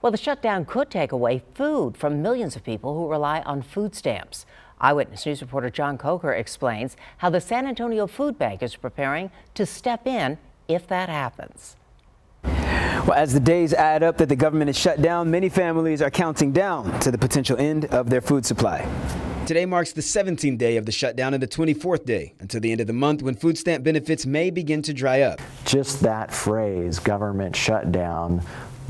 Well, the shutdown could take away food from millions of people who rely on food stamps. Eyewitness News reporter Jon Coker explains how the San Antonio Food Bank is preparing to step in if that happens. Well, as the days add up that the government is shut down, many families are counting down to the potential end of their food supply. Today marks the 17th day of the shutdown and the 24th day until the end of the month when food stamp benefits may begin to dry up. Just that phrase, government shutdown,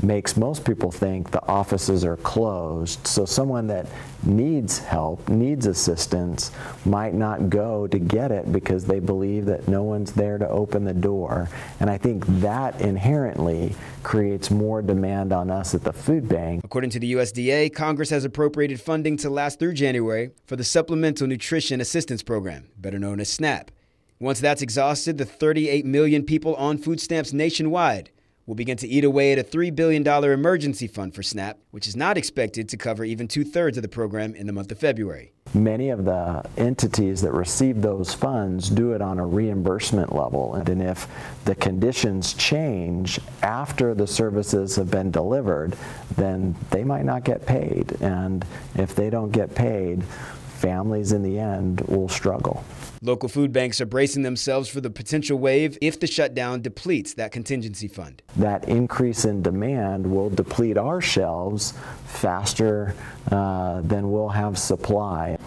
makes most people think the offices are closed. So someone that needs help, needs assistance, might not go to get it because they believe that no one's there to open the door. And I think that inherently creates more demand on us at the food bank. According to the USDA, Congress has appropriated funding to last through January for the Supplemental Nutrition Assistance Program, better known as SNAP. Once that's exhausted, the 38 million people on food stamps nationwide will begin to eat away at a $3 billion emergency fund for SNAP, which is not expected to cover even 2/3 of the program in the month of February. Many of the entities that receive those funds do it on a reimbursement level. And if the conditions change after the services have been delivered, then they might not get paid. And if they don't get paid, families in the end will struggle. Local food banks are bracing themselves for the potential wave if the shutdown depletes that contingency fund. That increase in demand will deplete our shelves faster than we'll have supply.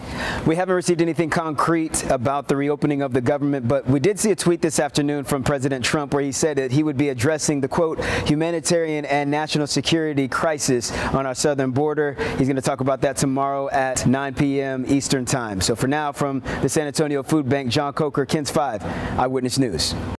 We haven't received anything concrete about the reopening of the government, but we did see a tweet this afternoon from President Trump where he said that he would be addressing the, quote, humanitarian and national security crisis on our southern border. He's going to talk about that tomorrow at 9 p.m. Eastern Time. So for now, from the San Antonio Food Bank, Jon Coker, KENS 5, Eyewitness News.